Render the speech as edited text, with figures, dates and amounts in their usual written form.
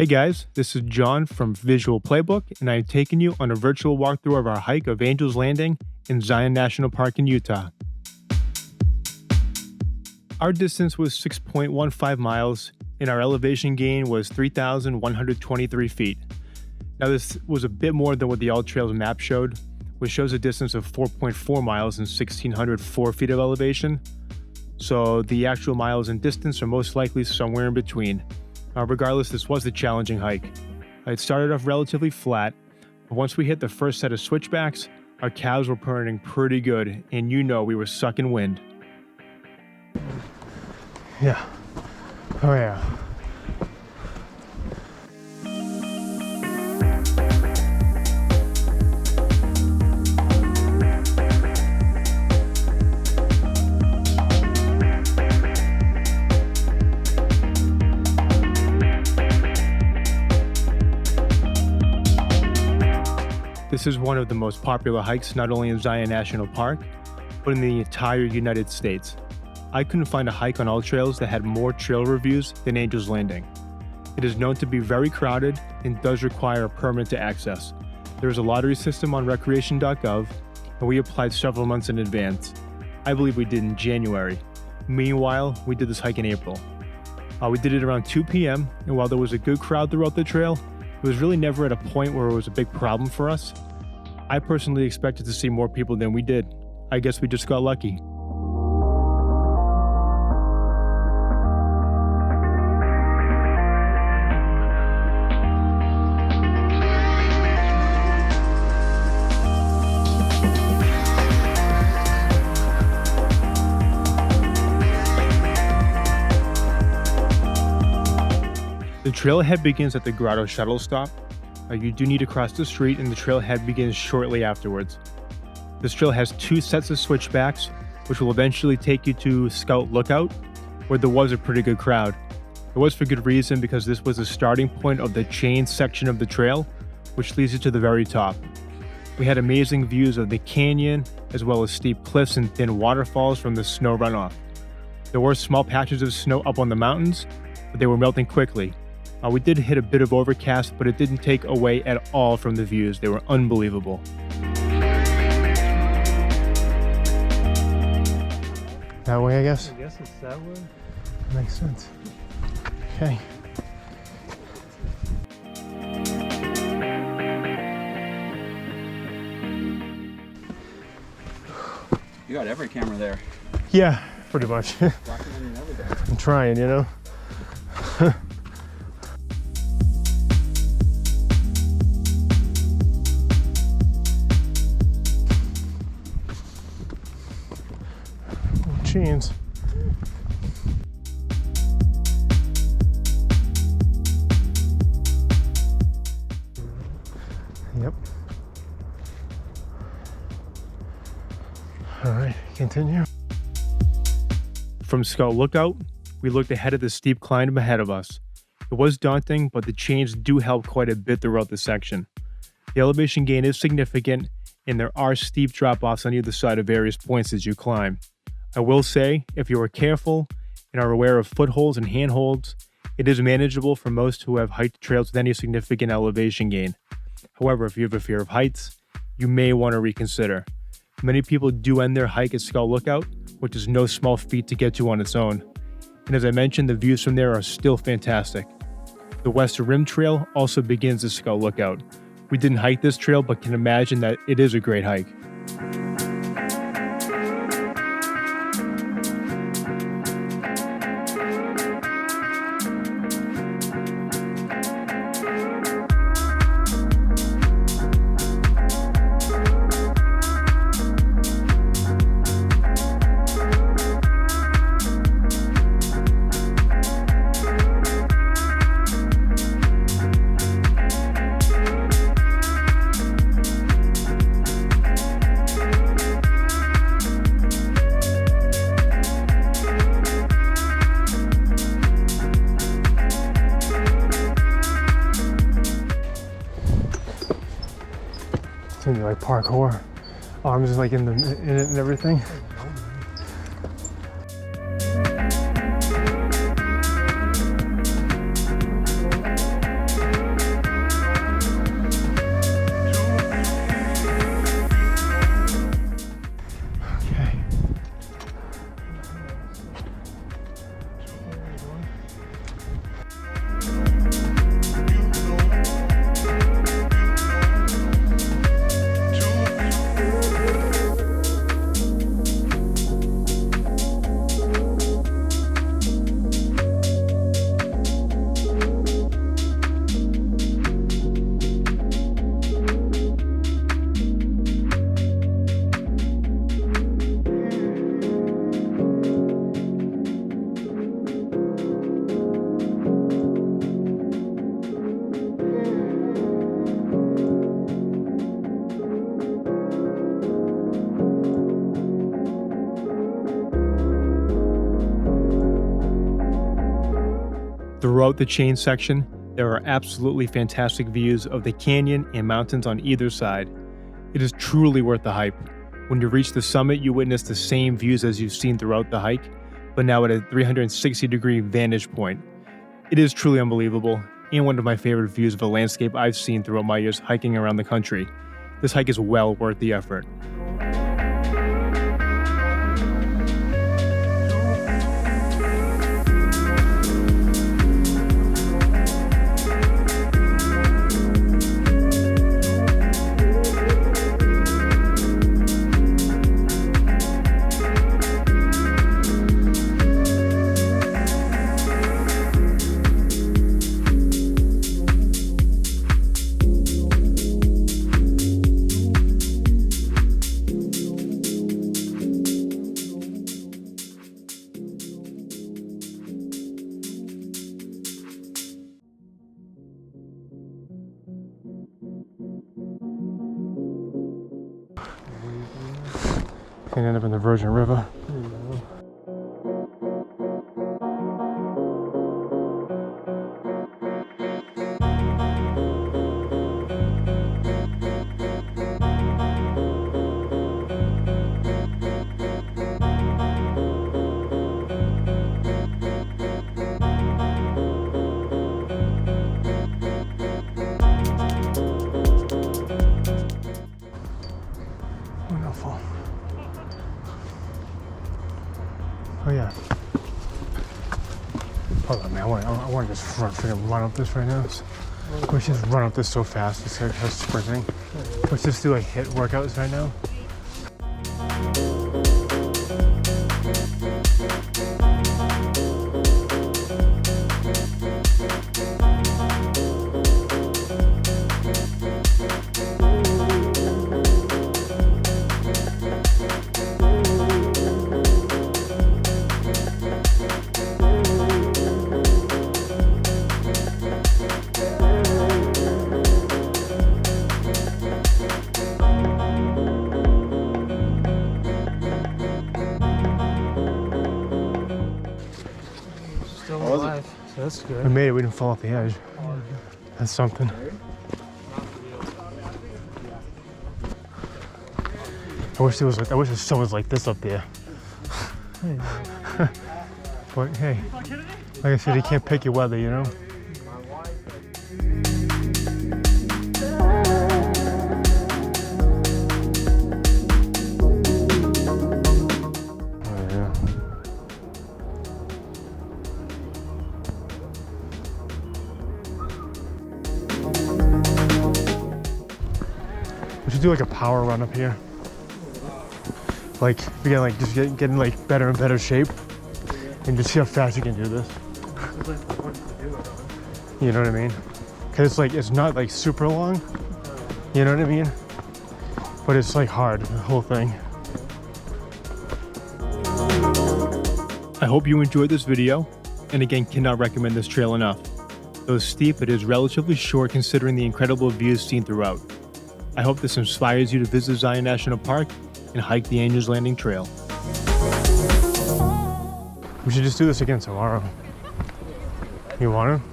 Hey guys, this is John from Visual Playbook, and I'm taking you on a virtual walkthrough of our hike of Angel's Landing in Zion National Park in Utah. Our distance was 6.15 miles, and our elevation gain was 3,123 feet. Now this was a bit more than what the All Trails map showed, which shows a distance of 4.4 miles and 1,604 feet of elevation. So the actual miles and distance are most likely somewhere in between. Regardless, this was a challenging hike. It started off relatively flat, but once we hit the first set of switchbacks, our calves were burning pretty good, and we were sucking wind. Yeah. Oh yeah. This is one of the most popular hikes not only in Zion National Park, but in the entire United States. I couldn't find a hike on All Trails that had more trail reviews than Angel's Landing. It is known to be very crowded and does require a permit to access. There is a lottery system on recreation.gov, and we applied several months in advance. I believe we did in January. Meanwhile, we did this hike in April. We did it around 2 p.m., and while there was a good crowd throughout the trail, it was really never at a point where it was a big problem for us. I personally expected to see more people than we did. I guess we just got lucky. The trailhead begins at the Grotto shuttle stop. You do need to cross the street, and the trailhead begins shortly afterwards. This trail has 2 sets of switchbacks, which will eventually take you to Scout Lookout, where there was a pretty good crowd. It was for good reason, because this was the starting point of the chain section of the trail, which leads you to the very top. We had amazing views of the canyon, as well as steep cliffs and thin waterfalls from the snow runoff. There were small patches of snow up on the mountains, but they were melting quickly. We did hit a bit of overcast, but it didn't take away at all from the views. They were unbelievable. That way, I guess? I guess it's that way. Makes sense. Okay. You got every camera there. Yeah, pretty much. Documenting everything. I'm trying, Chains. Yep. All right, continue. From Scout Lookout, we looked ahead at the steep climb ahead of us. It was daunting, but the chains do help quite a bit throughout the section. The elevation gain is significant, and there are steep drop-offs on either side of various points as you climb. I will say, if you are careful and are aware of footholds and handholds, it is manageable for most who have hiked trails with any significant elevation gain. However, if you have a fear of heights, you may want to reconsider. Many people do end their hike at Scout Lookout, which is no small feat to get to on its own. And as I mentioned, the views from there are still fantastic. The Western Rim Trail also begins at Scout Lookout. We didn't hike this trail, but can imagine that it is a great hike. It's gonna be like parkour. Arms like in it and everything. Throughout the chain section, there are absolutely fantastic views of the canyon and mountains on either side. It is truly worth the hype. When you reach the summit, you witness the same views as you've seen throughout the hike, but now at a 360-degree vantage point. It is truly unbelievable, and one of my favorite views of a landscape I've seen throughout my years hiking around the country. This hike is well worth the effort. Can end up in the Virgin River. Wonderful. Oh yeah. Hold on, man. I want to just run up this right now. We should just run up this so fast. It's like sprinting. Let's just do like hit workouts right now. Still alive, so that's good. We made it. We didn't fall off the edge. That's something. I wish the sun was like this up there. But hey, like I said, you can't pick your weather, you know? Oh yeah. We should do like a power run up here. Like, we get like just getting like better and better shape, and just see how fast you can do this. You know what I mean? Cause it's not like super long. You know what I mean? But it's like hard, the whole thing. I hope you enjoyed this video, and again, cannot recommend this trail enough. Though steep, it is relatively short considering the incredible views seen throughout. I hope this inspires you to visit Zion National Park and hike the Angels Landing Trail. We should just do this again tomorrow. You want to?